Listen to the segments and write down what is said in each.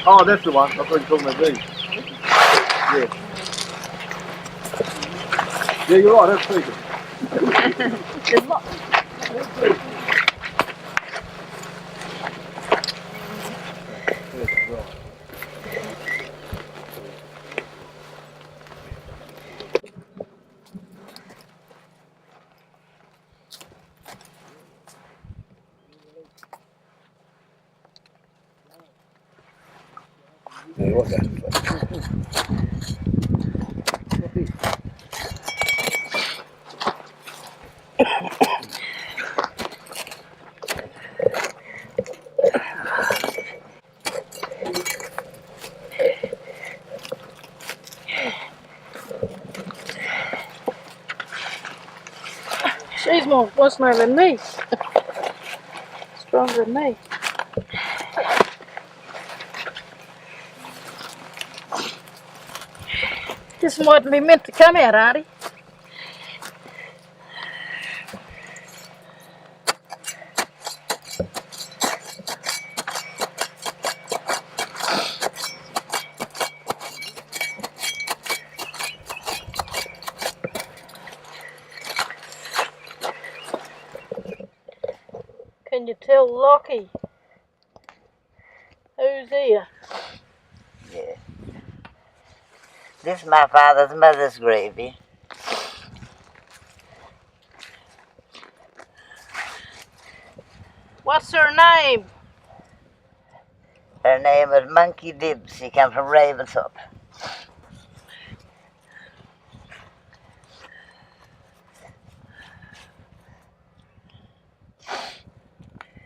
Oh, that's the one. I thought you were talking about these. Yeah. Yeah, you're right. That's big. There's lots. Yeah, what's that? She's more muscular than me. Stronger than me. This mightn't be meant to come out, Artie. Can you tell Lockie who's here? Yeah. This is my father's mother's grave. Yeah? What's her name? Her name was Monkey Dibb. She came from Ravensthorpe.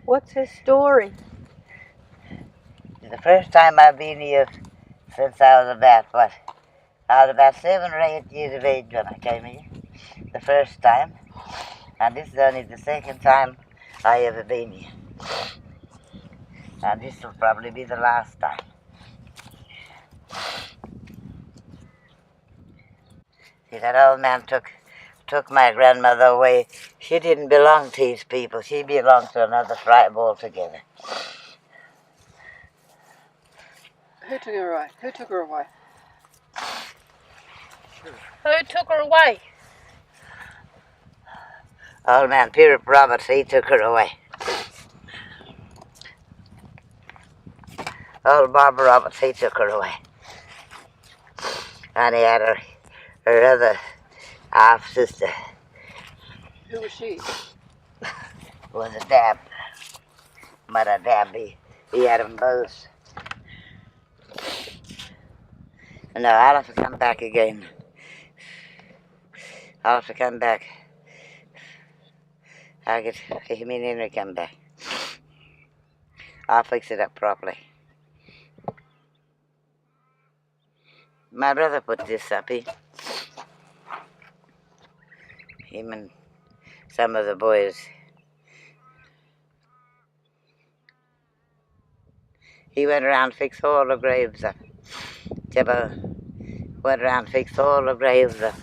What's his story? The first time I've been here since I was about 7 or 8 years of age when I came here. The first time. And this is only the second time I ever been here. And this will probably be the last time. See, that old man took my grandmother away. She didn't belong to these people. She belonged to another tribe altogether. Who took her away? Who took her away? Who took her away? Old man Peter Roberts, he took her away. Old Bob Roberts, he took her away. And he had her other half-sister. Who was she? Was a dab. But a dab, he had them both. No, I'll have to come back again. I'll have to come back. Me and Henry come back. I'll fix it up properly. My brother put this up here. Him and some of the boys. He went around and fixed all the graves up. Jabba went around and fixed all the graves up.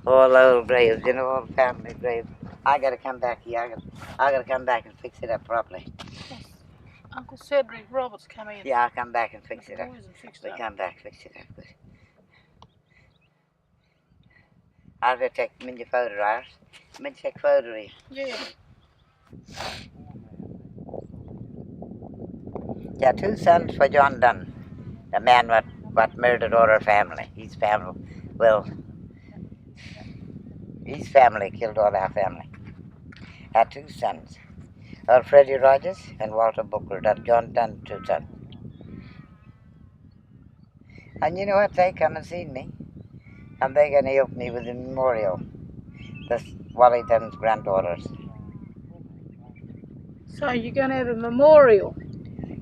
All the old graves, all the family graves. I gotta come back here. I gotta come back and fix it up properly. Uncle Cedric Roberts come in. Yeah, I'll come back and fix it up. We come back, fix it up. Good. I'll go take them in your photo, Iris. I'm going to take photo here. Yeah. There are 2 sons for John Dunn, the man what murdered all our family. His family killed all our family. Had 2 sons. Old Freddie Rogers and Walter Booker. That John Dunn, 2 sons. And you know what? They come and seen me. And they're going to help me with the memorial. That's Wally Dunn's granddaughters. So you're going to have a memorial?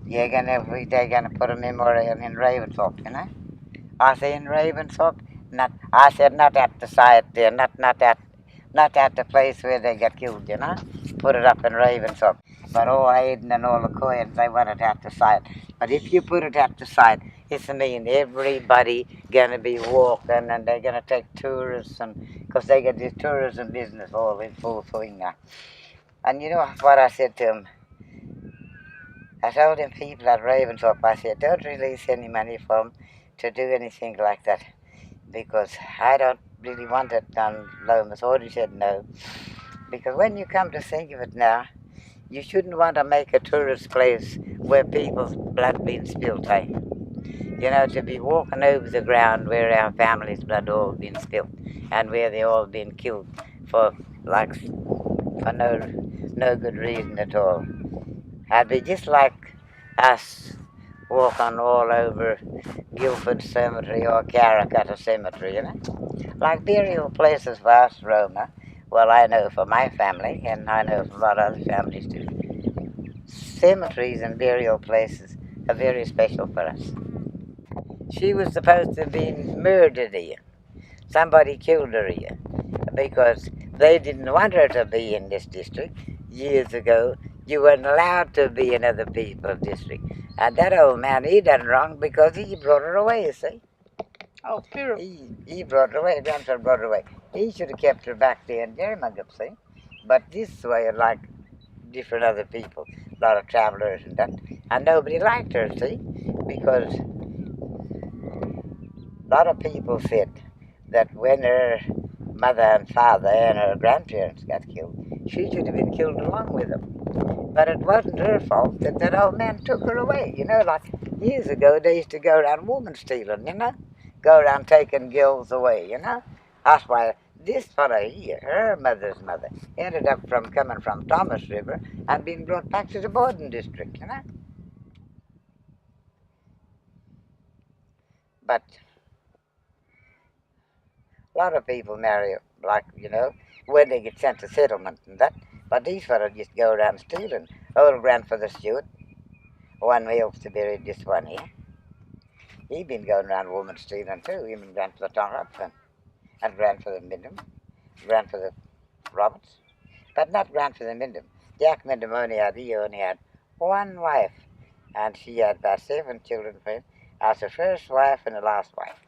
They're going to put a memorial in Ravensthorpe, I say in Ravensthorpe. I said not at the site there, not at not at the place where they got killed, you know. Put it up in Ravensthorpe. But all Aiden and all the coins, they want it at the site. But if you put it at the site, it's mean everybody gonna be walking and they're gonna take tourists, and because they get this tourism business all in full swing now. And you know what I said to him? I told them people at Ravensthorpe, I said, don't release any money for them to do anything like that, because I don't really want it on Lomas. Already said no. Because when you come to think of it now, you shouldn't want to make a tourist place where people's blood been spilled, eh? You know, to be walking over the ground where our family's blood all been spilled and where they all been killed for like for no good reason at all. I'd be just like us walking all over Guildford Cemetery or Caracutta Cemetery, you know. Like burial places for us, Roma. Well, I know for my family, and I know for a lot of other families too. Cemeteries and burial places are very special for us. She was supposed to have been murdered here. Somebody killed her here because they didn't want her to be in this district. Years ago, you weren't allowed to be in other people's district. And that old man, he done wrong because he brought her away, you see. Oh, pure. He brought her away, grandson brought her away. He should have kept her back there in Dermagup, see. But this way, like different other people, a lot of travellers and that. And nobody liked her, see, because a lot of people said that when her mother and father and her grandparents got killed, she should have been killed along with them. But it wasn't her fault that that old man took her away. You know, like years ago, they used to go around woman stealing, you know, go around taking girls away, you know. That's why this fellow here, her mother's mother, ended up coming from Thomas River and being brought back to the Borden district, you know. But a lot of people marry, like, you know, when they get sent to settlement and that. But these fellows just go around stealing. Old grandfather Stewart, one way up to bury this one here. He been going around woman stealing too, him and grandfather Tom Robson. And grandfather Mindham, grandfather Roberts. But not grandfather Mindham. Jack Mindham he only had one wife. And she had about 7 children for him. As the first wife and the last wife.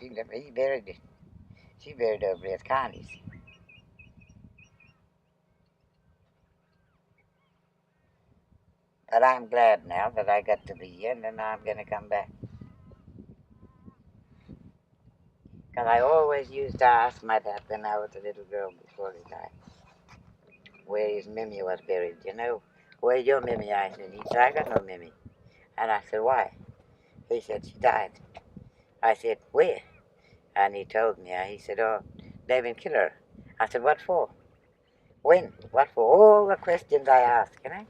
He buried it. She buried over at Connie's. But I'm glad now that I got to be here, and then I'm going to come back. Because I always used to ask my dad when I was a little girl before he died, where his Mimi was buried. You know, where's your Mimi? I said, he said, I got no Mimi. And I said, why? He said, she died. I said, where? And he told me, he said, oh, they been killed her. I said, what for? When? What for? All the questions I asked, you know?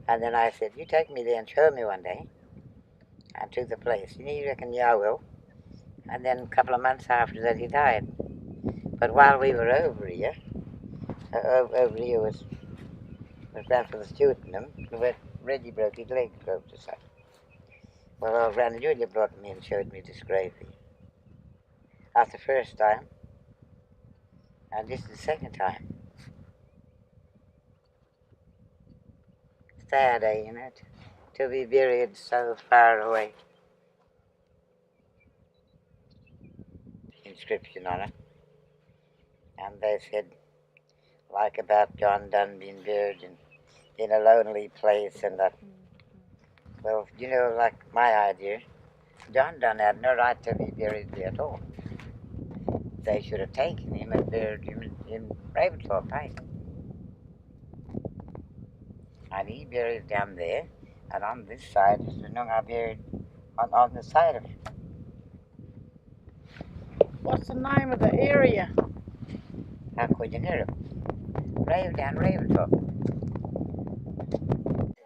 And then I said, you take me there and show me one day. And to the place. And he reckoned, yeah, I will. And then a couple of months after that, he died. But while we were over here was Grandfather Stewart and them, where Reggie broke his leg, drove to site. Well, old Granny Julia brought me and showed me this grave here. That's the first time. And this is the second time. Sad, you know, to be buried so far away. Inscription on it. And they said, like about John Donne being buried in a lonely place and that. Well, you know, like my idea, John Donne had no right to be buried there at all. They should have taken him and buried him in Ravensthorpe, eh? And he buried down there, and on this side, I buried on the side of him. What's the name of the area? How could you know it? Down Ravensthorpe.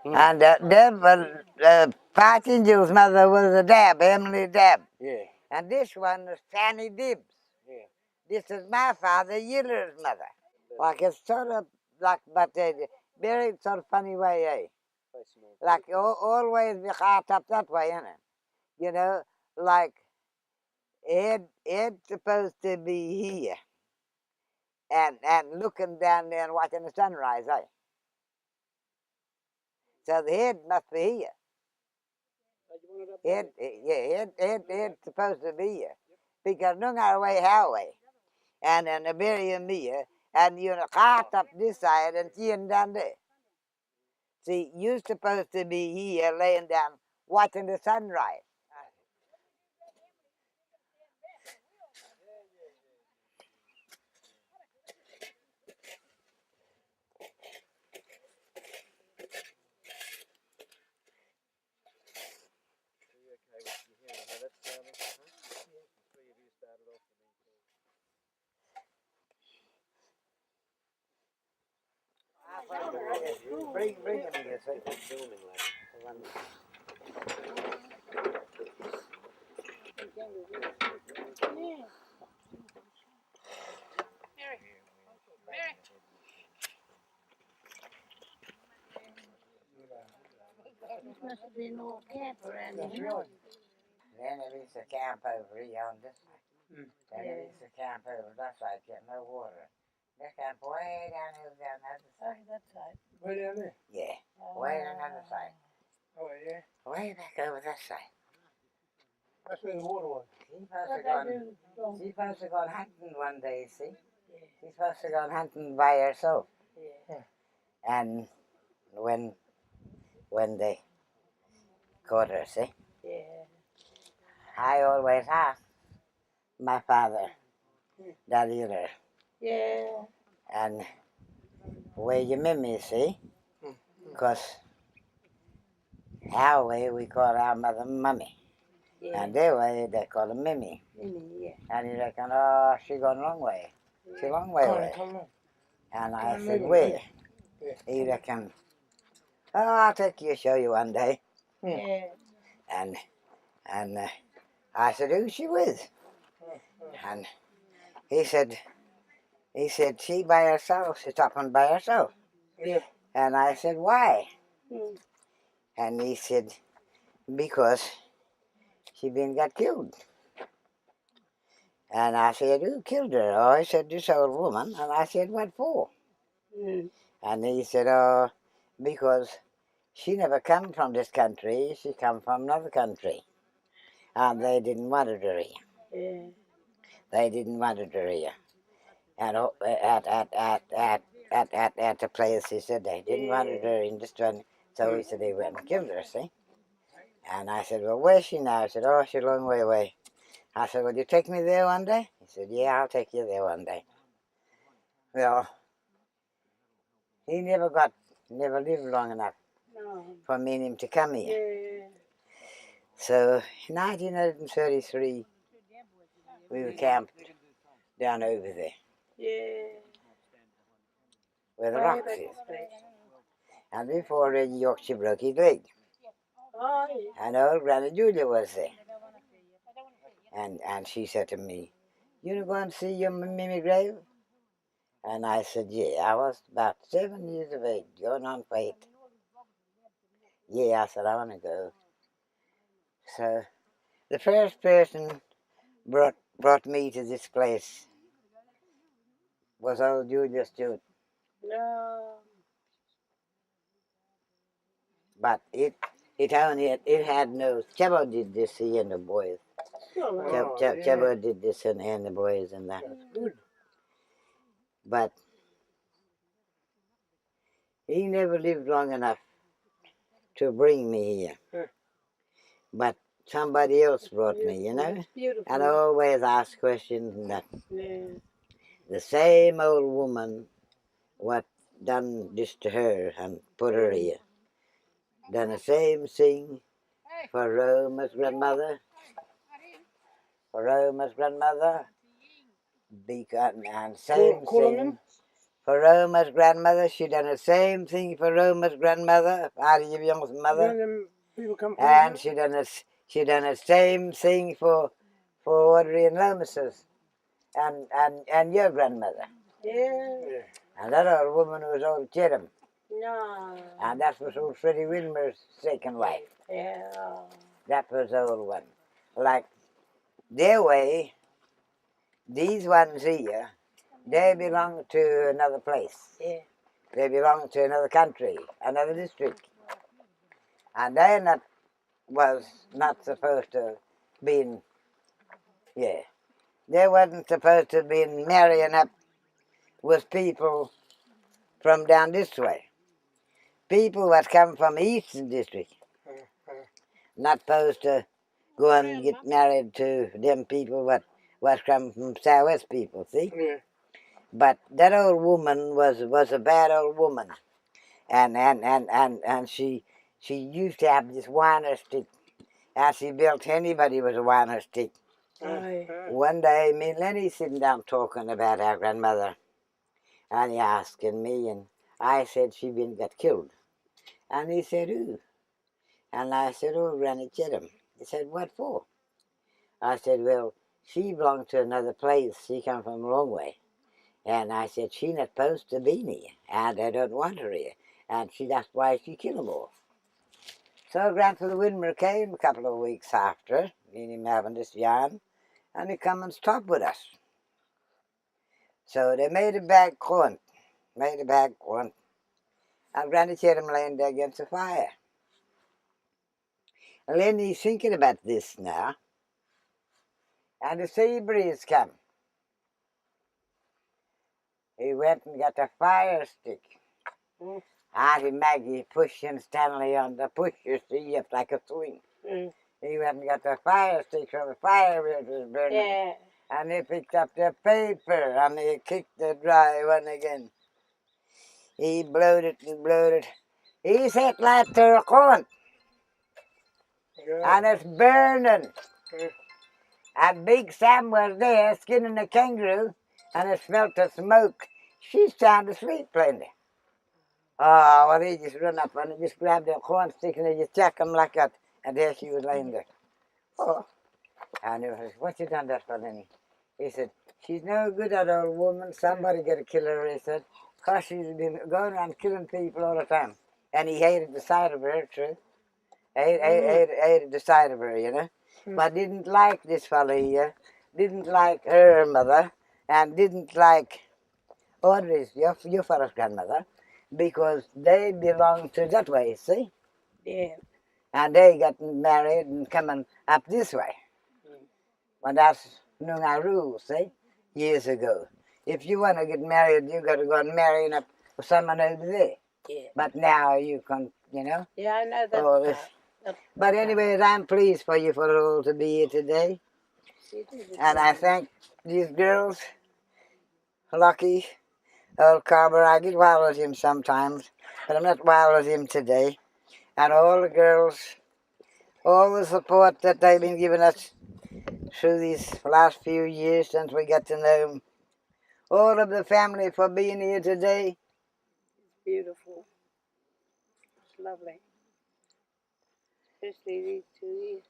And Deb was, Parkinger's mother was a Dab, Emily Dab. Yeah. And this one was Fanny Dibbs. Yeah. This is my father, Yiller's mother. Like it's sort of like, but buried sort of funny way, eh? Like always be heart up that way, innit? You know, like It's supposed to be here. And looking down there and watching the sunrise, eh? So the head must be here. It's supposed to be here. Because no matter way highway. And then the bury me here. And you know, cart up this side and seeing down there. See, you're supposed to be here laying down watching the sunrise. Bring it here, so it's filming later. This must have been all camp around here. Then there is a camp over here on this side. Then there is a camp over that side, get no water. This camp way down here down the other side. That side. Way down there? Yeah, way on the other side. Oh, yeah. Way back over that side. That's where the water was. She's supposed to go hunting one day, see? She's supposed to go hunting by herself. Yeah. And when they caught her, see? Yeah. I always asked my father that either. Yeah. And where you met me, see? Because our way we call our mother Mummy. Yeah. And their way they call her Mimmy. Yeah. And he reckon, oh, she gone a long way. She long way away. And I said, where? He reckon, oh, I'll take you, show you one day. Yeah. And I said, who's she with? And he said, she by herself, she's stopping by herself. Yeah. And I said, why? Mm. And he said, because she been got killed. And I said, who killed her? Oh, he said, this old woman. And I said, what for? Mm. And he said, oh, because she never come from this country, she come from another country. And they didn't want her here. Yeah. They didn't want her here. And at the place, he said, they didn't want her in this one. So he said, they went and killed her, see? And I said, well, where's she now? He said, oh, she's a long way away. I said, will you take me there one day? He said, yeah, I'll take you there one day. Well, he never lived long enough for me and him to come here. Yeah. So in 1933, we were camped down over there Yeah. where the rocks is. And before Reggie Yorkshire broke his leg. Oh, yeah. And old Granny Julia was there. And she said to me, you go and see your Mimi grave? And I said, yeah, I was about 7 years of age, going on for 8. Yeah, I said, I want to go. So the first person brought me to this place was old Julia Stewart. No. But it had no, Chabo did this, he and the boys. Chabo did this and the boys and that. That's good. But he never lived long enough to bring me here. Huh. But somebody else brought me, you know. Beautiful. And I always ask questions and that. Yeah. The same old woman what done this to her and put her here. Done the same thing for Roma's grandmother. And same thing for Roma's grandmother. She done the same thing for Roma's grandmother, Ari Young's mother. And she done the same thing for Audrey and Lomas's and your grandmother. Yeah. And that old woman was old Chittum. No. And that was old Freddie Wilmer's second wife. Yeah. That was the old one. Like their way, these ones here, they belong to another place. Yeah. They belong to another country, another district. And they was not supposed to be, yeah, they wasn't supposed to be marrying up with people from down this way. People that come from Eastern District, not supposed to go and get married to them people what come from Southwest people, see? Yeah. But that old woman was a bad old woman. And she used to have this whiner stick. And she built anybody with a whiner stick. Aye. One day, me and Lenny sitting down talking about our grandmother, and he asking me, and I said she been got killed. And he said, who? And I said, oh, Granny Chittum. He said, what for? I said, well, she belonged to another place. She come from a long way. And I said, she not supposed to be here, and I don't want her here. And that's why she killed them all. So Grandfather Widmer came a couple of weeks after, me and him having this yarn, and he come and stopped with us. So they made a bag corn, and Granny Chittum laying there against the fire. And then he's thinking about this now, and the sea breeze come. He went and got a fire stick. Auntie Maggie pushing Stanley on the pusher, see, up like a swing. He went and got the fire stick from the fire which was burning. Yeah. And he picked up the paper and he kicked the dry one again. He blowed it and blowed it. He set light to a corn. And it's burning. And Big Sam was there skinning a kangaroo and it smelt of smoke. She's sound asleep plainly. Oh, well, he just run up and he just grabbed a corn stick and he just jacked him like that. And there she was laying there. Oh. And he said, what you done that for, Lenny? He said, she's no good, that old woman. Somebody got to kill her, he said. Because she's been going around killing people all the time. And he hated the sight of her, true. Hated the sight of her, you know. But didn't like this fellow here. Didn't like her mother. And didn't like Audrey's, your father's grandmother. Because they belong to that way, see? Yeah. And they got married and coming up this way. Well, that's Noongar rule, see, years ago. If you want to get married, you got to go and marry up with someone over there. Yeah. But now you can, you know. Yeah, I know that. All this. But anyways, I'm pleased for you for all to be here today. And I thank these girls, Lucky, old Carver. I get wild with him sometimes, but I'm not wild with him today. And all the girls, all the support that they've been giving us through these last few years since we got to know them. All of the family for being here today. It's beautiful. It's lovely. Especially these 2 years.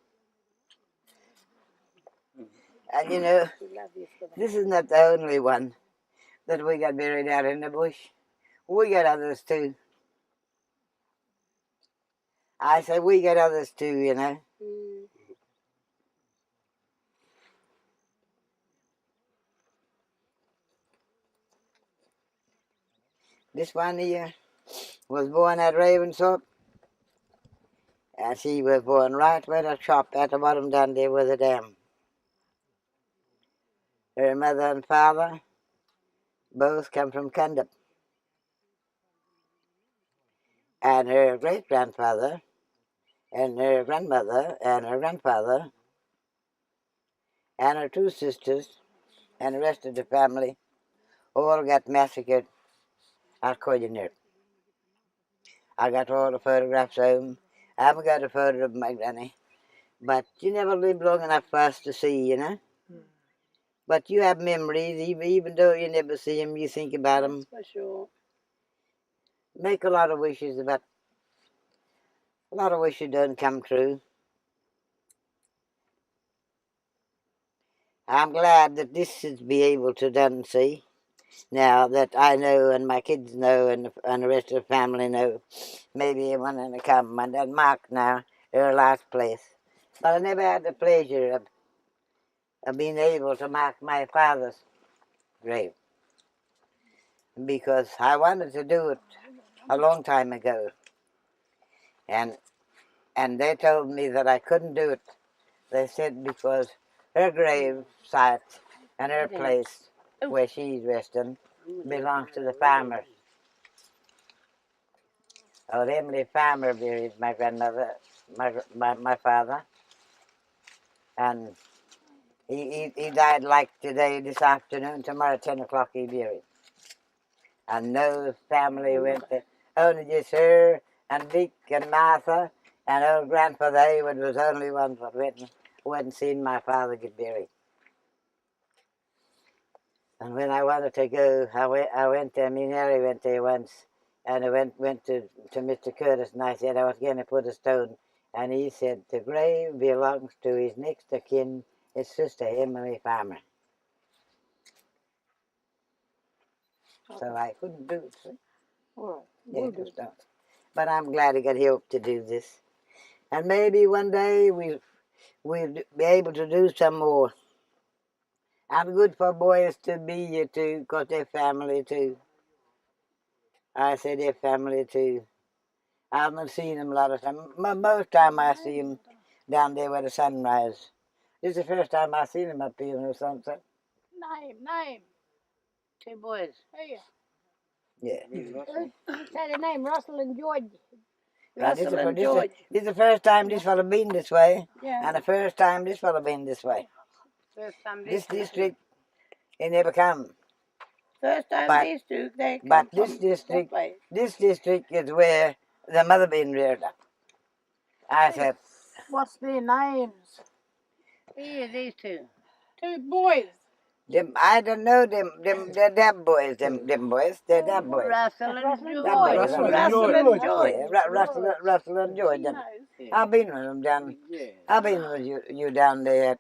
And you know, We love you for that. this is not the only one that we got buried out in the bush. We got others too. I say we got others too, you know. This one here was born at Ravensthorpe. And she was born right where the shop at the bottom down there with the dam. Her mother and father both come from Cundup. And her great-grandfather and her grandmother and her grandfather and her two sisters and the rest of the family all got massacred at Coyonert. I got all the photographs home. I haven't got a photo of my granny. But you never live long enough for us to see, you know. But you have memories, even though you never see them, you think about them. For sure. Make a lot of wishes about, a lot of wishes don't come true. I'm glad that this is be able to done see. Now that I know and my kids know and the rest of the family know, maybe one to come and then Mark now, her last place. But I never had the pleasure of of being able to mark my father's grave because I wanted to do it a long time ago, and they told me that I couldn't do it. They said because her grave site and her place where she's resting belongs to the farmers. Oh, Emily Farmer buried my grandmother, my father, and he died like today, this afternoon. Tomorrow, 10 o'clock, he buried. And no family went there. Only just her and Dick and Martha and old Grandfather Hayward was the only ones that went and seen my father get buried. And when I wanted to go, I went there. Me and Harry went there once, and I went to Mr. Curtis, and I said I was going to put a stone, and he said the grave belongs to his next of kin, his sister Emily Farmer. So I couldn't do it. See? All Yeah, right. We'll do don't. But I'm glad I got help to do this, and maybe one day we'll be able to do some more. I'm good for boys to be here too, because they're family too. I say they're family too. I haven't seen them a lot of time. Most time I see them down there where the sun rises. This is the first time I seen them up here in the sunset. Name. 2 boys. Hey. Yeah. Say the name, Russell and George. Russell and George. This is the first time this fella been this way, Yeah. and the first time this fella been this way. First time This district, he never come. First time But- these two, they come But from this district, that way. this district is where the mother been reared up. I said, What's their names? Here, these two. 2 boys. them, I don't know them, they're Dab boys, them boys, they're Dab boys. Russell and Russell and George. George. Russell Russell and and George. Yeah, Russell and George. Them. I've been with them down. Yeah. I've been with you down there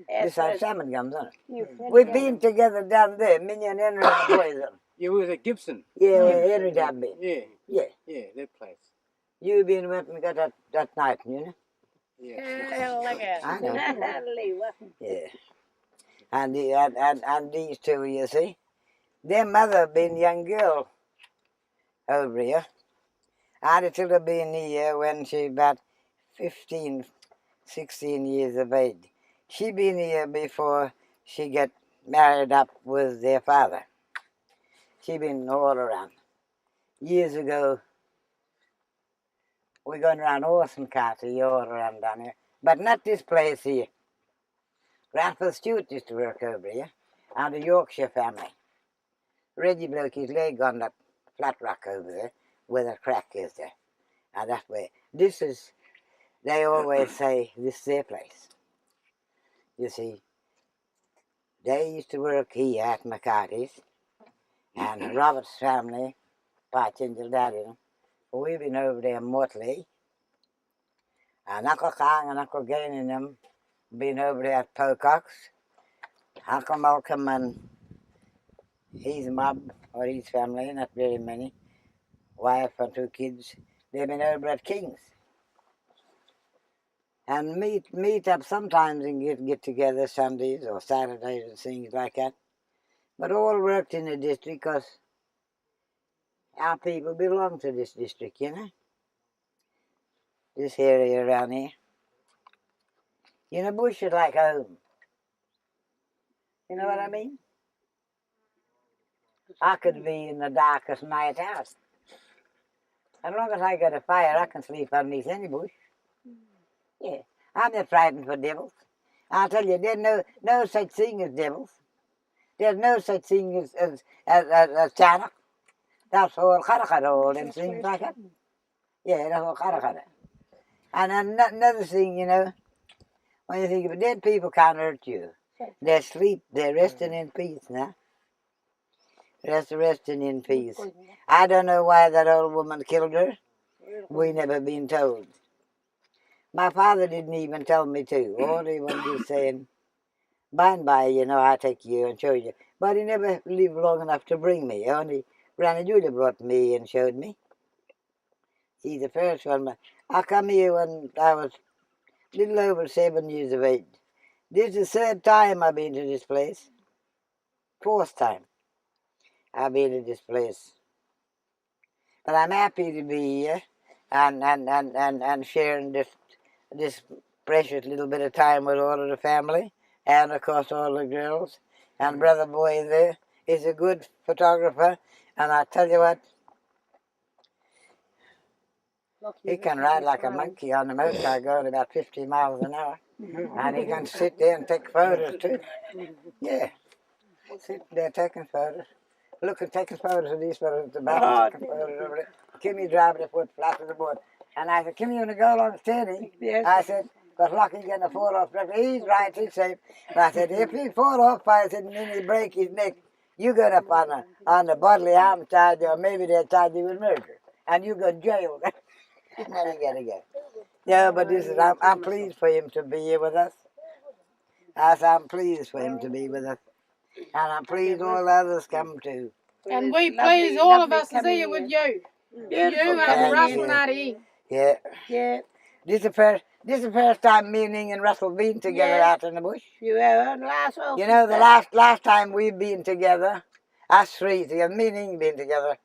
Yes, beside yes. Salmon Gums, on it. You We've been together down there, me and Henry and the boys. Yeah, we was at Gibson. Yeah, where Henry Dab been. Yeah. Yeah. Yeah, that place. You been went and got that night, you know? Yeah. Look at I know. Lee, Yeah. And these two, you see, their mother been young girl over here. I'd still have been here when she about 15, 16 years of age. She been here before she get married up with their father. She been all around. Years ago, we going around horse and cart all around down here. But not this place here. Grandpa Stewart used to work over here, and the Yorkshire family. Reggie broke his leg on that flat rock over there, where the crack is there. And that way, this is, they always say, this is their place. You see, they used to work here at McCarty's, and Robert's family, Pa Chingel Daddy, we've been over there mortally, and Uncle Kang and Uncle Gain and them been over there at Pocock's. Uncle Malcolm and his mob, or his family, not very many, wife and 2 kids, they've been over at King's. And meet up sometimes and get together Sundays or Saturdays and things like that. But all worked in the district because our people belong to this district, you know. This area around here. You know, bush is like home. You know what I mean? I could be in the darkest night out. As long as I got a fire, I can sleep underneath any bush. Yeah, I'm not frightened for devils. I'll tell you, there's no such thing as devils. There's no such thing as China. That's all karakara, all them things like that. Yeah, that's all karakara. And another thing, you know, when you think of it, dead people can't hurt you. They're asleep, they're resting in peace now. Resting in peace. I don't know why that old woman killed her. We never been told. My father didn't even tell me to. All he was saying, by and by, you know, I'll take you and show you. But he never lived long enough to bring me. Only Granny Julia brought me and showed me. She's the first one. I come here when I was a little over 7 years of age. This is the third time I've been to this place. Fourth time I've been to this place. But I'm happy to be here and sharing this precious little bit of time with all of the family and of course all the girls. And brother boy there is a good photographer, and I tell you what, he can ride like a monkey on the motorcycle going about 50 miles an hour. And he can sit there and take photos too. Yeah, sitting there taking photos. Looking, taking photos of these fellows at the back, taking photos over there. Kimmy driving the foot flat to the board. And I said, Kimmy, you want to go along steady? Yes. I said, because Lockie's going to fall off. He's right, he's safe. And I said, if he fall off, I said, and then he break his neck, you get up on the bodily harm charge, or maybe they'll charge you with murder. And you go to jail. And then you got to go. Yeah, but this is, I'm pleased for him to be here with us. I'm pleased for him to be with us. And I'm pleased all others come too. And we please all of us to see you with you. You and Russell and Addie. Yeah. Yeah. This is the first time me and Ning and Russell been together out in the bush. You have last week. You know, the last time we've been together, us three together, me and Ning been together.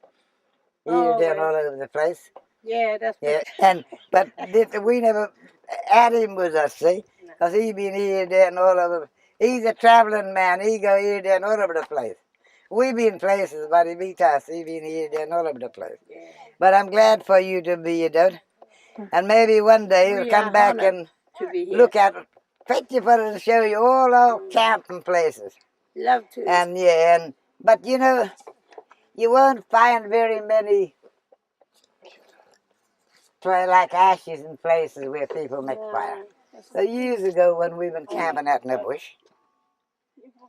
Here, there, and all over the place. Yeah, that's Yeah, but we never had him with us, see? Because he been here, there, and all over. He's a traveling man. He go here, there, and all over the place. We been places, but he beat us. He been here, there, and all over the place. Yeah. But I'm glad for you to be here, Dad. And maybe one day you'll come back and look at it. Fetch you for it and show you all our camping places. Love to. And yeah, but you know, you won't find very many like ashes in places where people make fire. So years ago when we were camping out in the bush,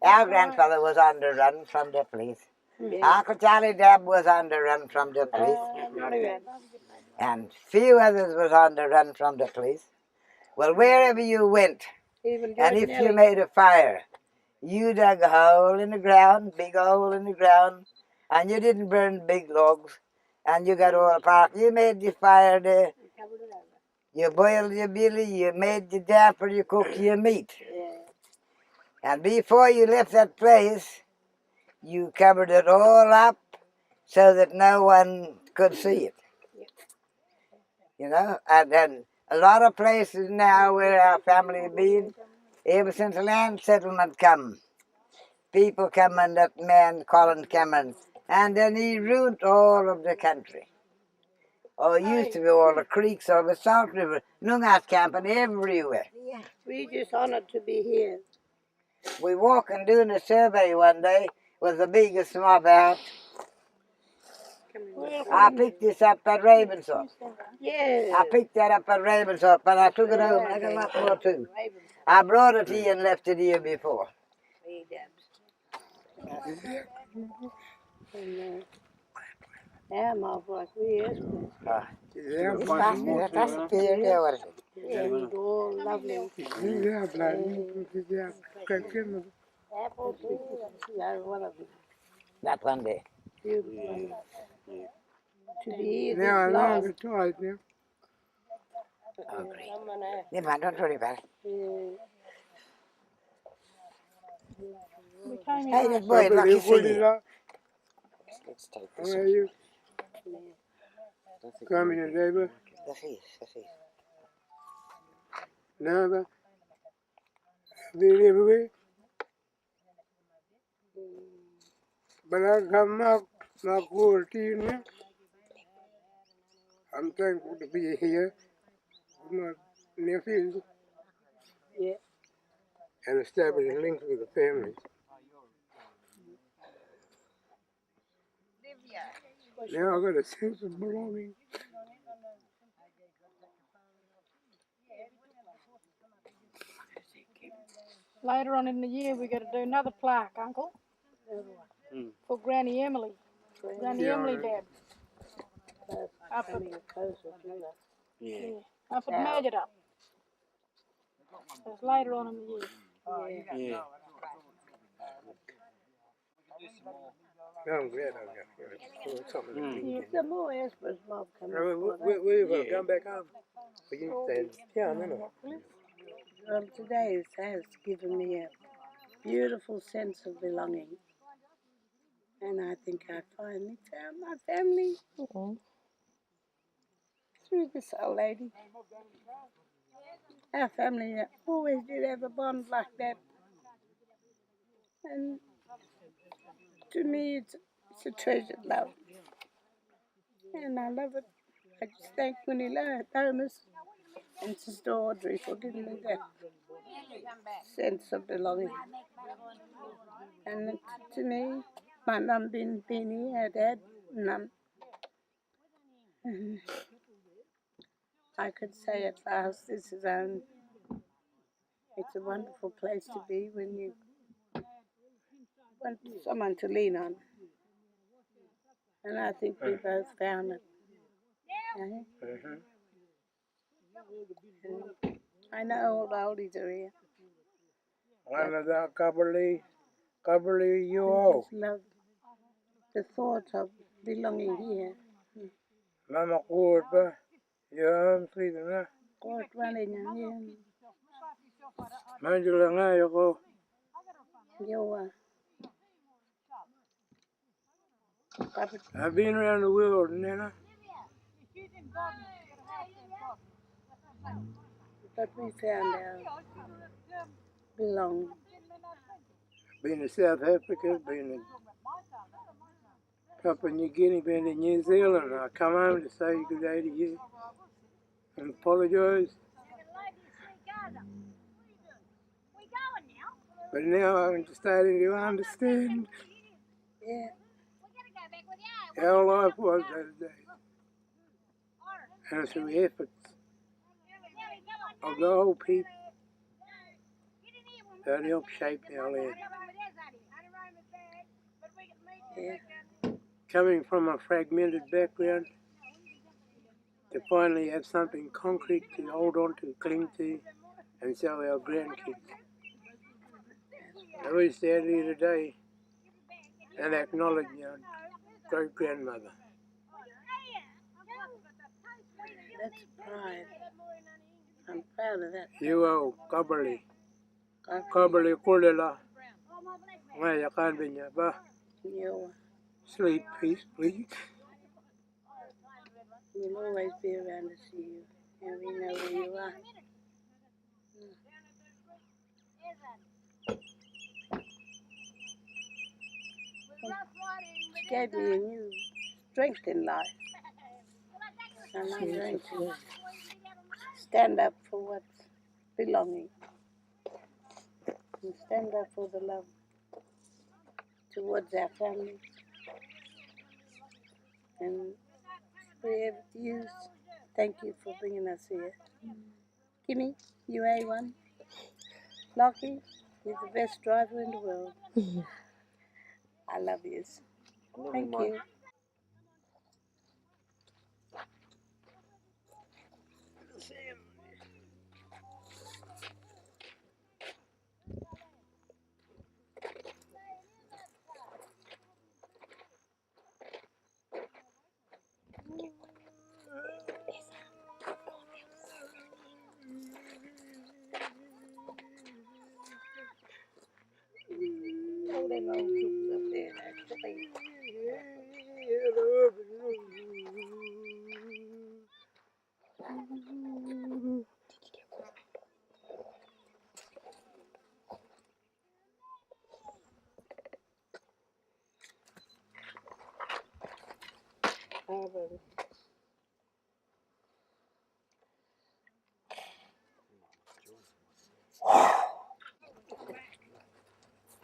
our grandfather was on the run from the police. Uncle Charlie Dibb was on the run from the police. And few others was on the run from the police. Well, wherever you went, and if you made a fire, you dug a hole in the ground, big hole in the ground, and you didn't burn big logs, and you got all the park. You made your fire there. You boiled your billy, you made your damper, you cooked your meat. And before you left that place, you covered it all up so that no one could see it. You know, and then a lot of places now where our family have been, ever since the land settlement come, people come and that man Colin Cameron, and then he ruined all of the country. Oh, it used to be all the creeks over the Salt River, Nungas camping everywhere. Yeah. We just honored to be here. We walking doing a survey one day with the biggest mob out. I picked this up at Ravensthorpe. Yeah. I picked that up at Ravensthorpe and I took it home and I got a lot more too. I brought it here and left it here before. Yeah, my boy, we is. It's fine. That's a fair day, what is it? Yeah, oh, lovely. Apple too. Yeah, one of them. That one day. Beautiful. To be Now I this love long. it twice now. Oh, great. Never mind, don't worry about it. We came Hey, here. this boy, look, you see you. Let's take this. How are you? Coming in, David. That's his, that's his. Never. Been everywhere. But I come up, my quarantine now. I'm thankful to be here with my nephews. Yeah. And establishing links with the families. Now I got a sense of belonging. Later on in the year, we're going to do another plaque, Uncle, for Granny Emily. Granny Emily Dibb. Up at, up at Magetup. That's later on in the year. I'm glad I got something to do. The more Esper's mob coming. We're going to come back home. For you said, yeah, I know. Well, today has given me a beautiful sense of belonging. And I think I finally found my family through this old lady. Our family always did have a bond like that. And to me, it's a treasured love. And I love it. I just thank Munila, Thomas, and Sister Audrey for giving me that sense of belonging. And to me, my mum being Beanie, her dad, none. And I could say at last, this is home. It's a wonderful place to be when you want someone to lean on. And I think we both found it. And I know all the oldies are here. One of the couple you I all. just love the thought of belonging here. Mama kuot ba? Yam sleeping na. God running here. Manjula nga yoko. You I've been around the world, Nana. but we found our belonging. Been to South Africa, been to Papua New Guinea, been to New Zealand. I come home to say good day to you and apologise. But now I'm starting to understand Yeah, how life was those days. And through the efforts of the old people that helped shape our land. yeah. Coming from a fragmented background to finally have something concrete to hold on to, cling to, and show our grandkids. And we stand here today and acknowledge our great-grandmother. That's pride. I'm proud of that. You are Kabali Kulela, Maya Kanbinya Ba, You sleep peacefully. will always be around to see you, and we know where you are. She gave me a new strength in life, and I'm going to stand up for what's belonging, and stand up for the love towards our family. And wherever you, thank you for bringing us here. Kimmy, you A1. Lockie, you're the best driver in the world. I love you. Thank you. Oh, them old cooks up there, that's the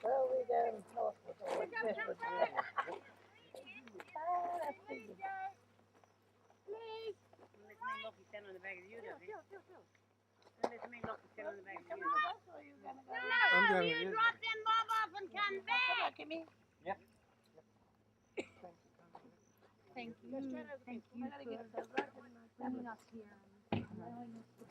well, we go to hospital. Thank you. Thank you for bringing us here and allowing us to